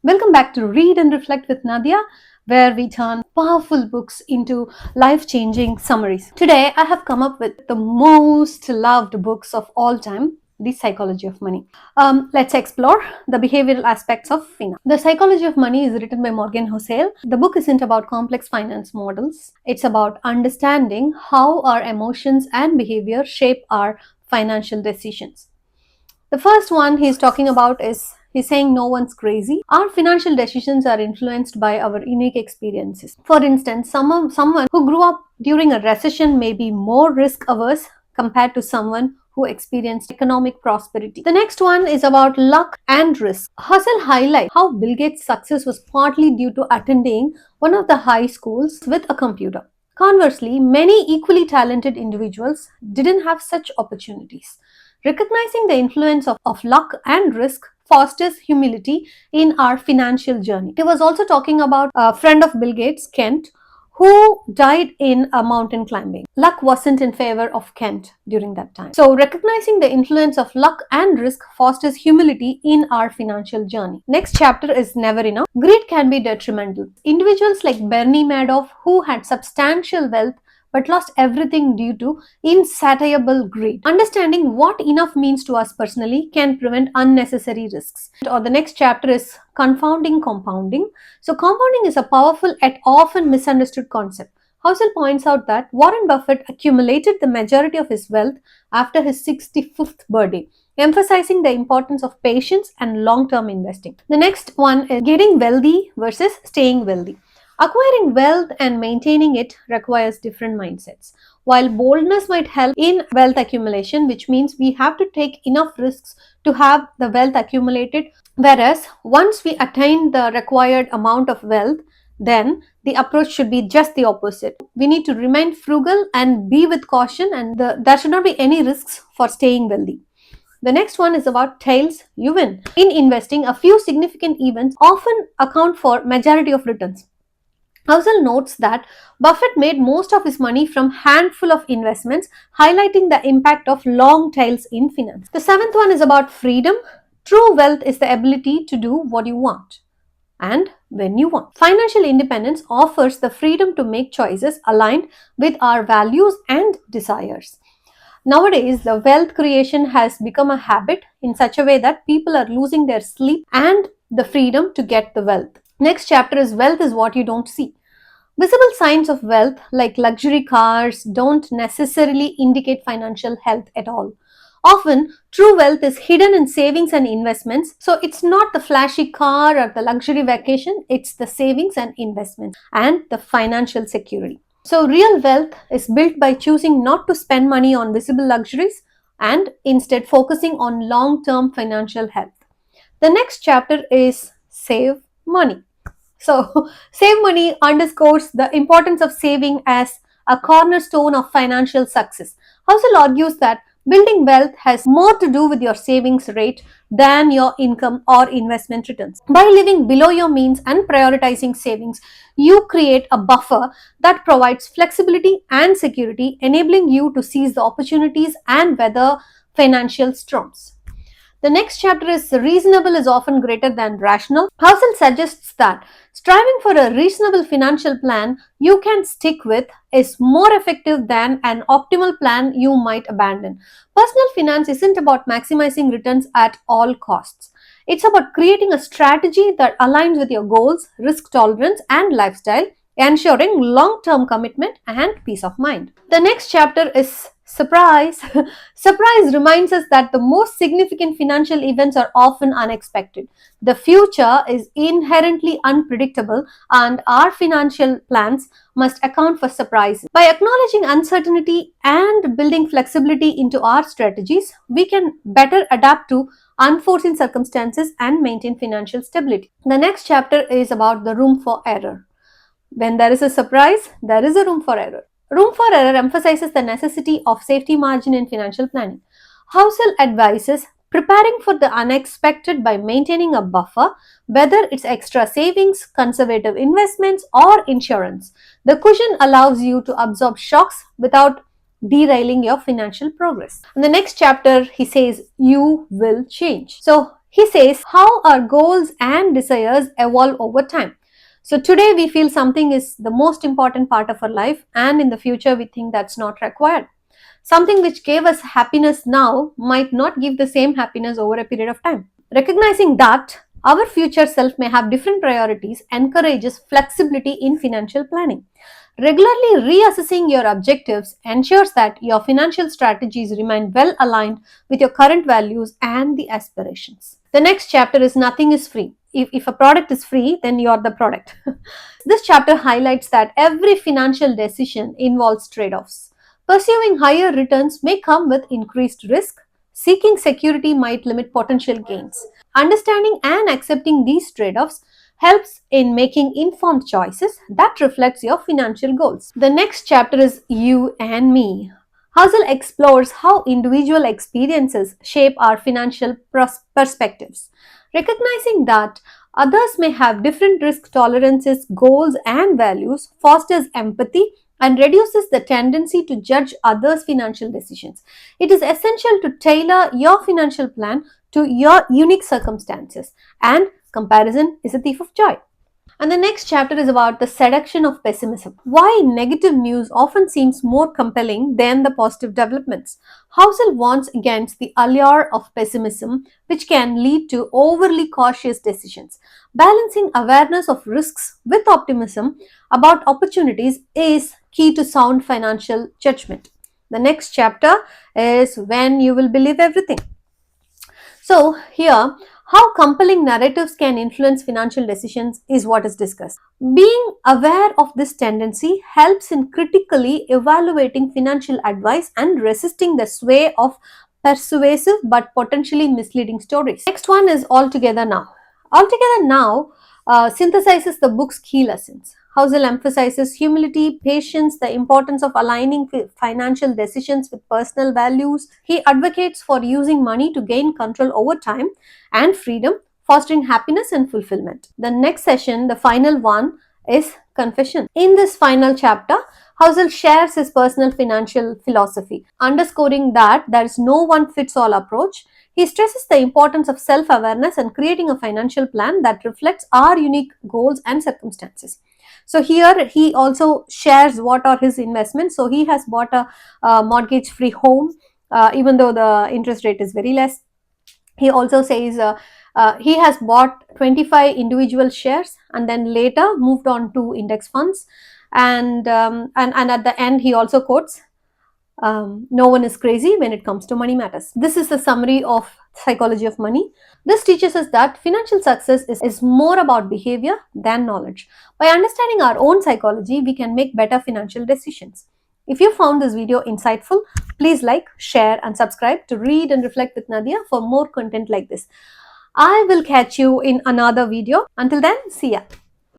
Welcome back to Read and Reflect with Nadia, where we turn powerful books into life-changing summaries. Today, I have come up with the most loved books of all time, The Psychology of Money. Let's explore the behavioral aspects of finance. The Psychology of Money is written by Morgan Housel. The book isn't about complex finance models. It's about understanding how our emotions and behavior shape our financial decisions. The first one he's talking about is he's saying no one's crazy. Our financial decisions are influenced by our unique experiences. For instance, someone who grew up during a recession may be more risk averse compared to someone who experienced economic prosperity. The next one is about luck and risk. Hustle highlights how Bill Gates' success was partly due to attending one of the high schools with a computer. Conversely, many equally talented individuals didn't have such opportunities. Recognizing the influence of luck and risk fosters humility in our financial journey. He was also talking about a friend of Bill Gates, Kent, who died in a mountain climbing. Luck wasn't in favor of Kent during that time. So, recognizing the influence of luck and risk fosters humility in our financial journey. Next chapter is never enough. Greed can be detrimental. Individuals like Bernie Madoff, who had substantial wealth but lost everything due to insatiable greed. Understanding what enough means to us personally can prevent unnecessary risks. Or the next chapter is confounding compounding. So compounding is a powerful yet often misunderstood concept. Housel points out that Warren Buffett accumulated the majority of his wealth after his 65th birthday, emphasizing the importance of patience and long-term investing. The next one is getting wealthy versus staying wealthy. Acquiring wealth and maintaining it requires different mindsets. While boldness might help in wealth accumulation, which means we have to take enough risks to have the wealth accumulated, whereas once we attain the required amount of wealth, then the approach should be just the opposite. We need to remain frugal and be with caution, and there should not be any risks for staying wealthy. The next one is about tails you win. In investing, a few significant events often account for majority of returns. Housel notes that Buffett made most of his money from handful of investments, highlighting the impact of long tails in finance. The seventh one is about freedom. True wealth is the ability to do what you want and when you want. Financial independence offers the freedom to make choices aligned with our values and desires. Nowadays, the wealth creation has become a habit in such a way that people are losing their sleep and the freedom to get the wealth. Next chapter is wealth is what you don't see. Visible signs of wealth, like luxury cars, don't necessarily indicate financial health at all. Often, true wealth is hidden in savings and investments. So, it's not the flashy car or the luxury vacation, it's the savings and investments and the financial security. So, real wealth is built by choosing not to spend money on visible luxuries and instead focusing on long term financial health. The next chapter is save money. So, save money underscores the importance of saving as a cornerstone of financial success. Housel argues that building wealth has more to do with your savings rate than your income or investment returns. By living below your means and prioritizing savings, you create a buffer that provides flexibility and security, enabling you to seize the opportunities and weather financial storms. The next chapter is reasonable is often greater than rational. Housel suggests that striving for a reasonable financial plan you can stick with is more effective than an optimal plan you might abandon. Personal finance isn't about maximizing returns at all costs. It's about creating a strategy that aligns with your goals, risk tolerance, and lifestyle, ensuring long-term commitment and peace of mind. The next chapter is surprise. Surprise reminds us that the most significant financial events are often unexpected. The future is inherently unpredictable, and our financial plans must account for surprises. By acknowledging uncertainty and building flexibility into our strategies, we can better adapt to unforeseen circumstances and maintain financial stability. The next chapter is about the room for error. When there is a surprise, there is a room for error. Room for error emphasizes the necessity of safety margin in financial planning. Housel advises preparing for the unexpected by maintaining a buffer, whether it's extra savings, conservative investments, or insurance. The cushion allows you to absorb shocks without derailing your financial progress. In the next chapter, he says, you will change. So, He says how our goals and desires evolve over time. So today we feel something is the most important part of our life, and in the future we think that's not required. Something which gave us happiness now might not give the same happiness over a period of time. Recognizing that our future self may have different priorities encourages flexibility in financial planning. Regularly reassessing your objectives ensures that your financial strategies remain well aligned with your current values and the aspirations. The next chapter is nothing is free. If a product is free, then you're the product. This chapter highlights that every financial decision involves trade offs. Pursuing higher returns may come with increased risk. Seeking security might limit potential gains. Understanding and accepting these trade offs helps in making informed choices that reflects your financial goals. The next chapter is You and Me. Housel explores how individual experiences shape our financial perspectives. Recognizing that others may have different risk tolerances, goals, and values fosters empathy and reduces the tendency to judge others' financial decisions. It is essential to tailor your financial plan to your unique circumstances, and comparison is a thief of joy. And the next chapter is about the seduction of pessimism. Why negative news often seems more compelling than the positive developments. Housel warns against the allure of pessimism, which can lead to overly cautious decisions. Balancing awareness of risks with optimism about opportunities is key to sound financial judgment. The next chapter is When You Will Believe Everything. So, here, how compelling narratives can influence financial decisions is what is discussed. Being aware of this tendency helps in critically evaluating financial advice and resisting the sway of persuasive but potentially misleading stories. Next one is Altogether Now. Altogether Now synthesizes the book's key lessons. Housel emphasizes humility, patience, the importance of aligning financial decisions with personal values. He advocates for using money to gain control over time and freedom, fostering happiness and fulfillment. The next session, the final one, is Confession. In this final chapter, Housel shares his personal financial philosophy, underscoring that there is no one fits all approach. He stresses the importance of self awareness and creating a financial plan that reflects our unique goals and circumstances. So here he also shares what are his investments. So he has bought a mortgage free home, even though the interest rate is very less. He also says he has bought 25 individual shares and then later moved on to index funds. And at the end, he also quotes, no one is crazy when it comes to money matters. This is a summary of psychology of money. This teaches us that financial success is more about behavior than knowledge. By understanding our own psychology, we can make better financial decisions. If you found this video insightful, please like, share, and subscribe to Read and Reflect with Nadia for more content like this. I will catch you in another video. Until then, see ya.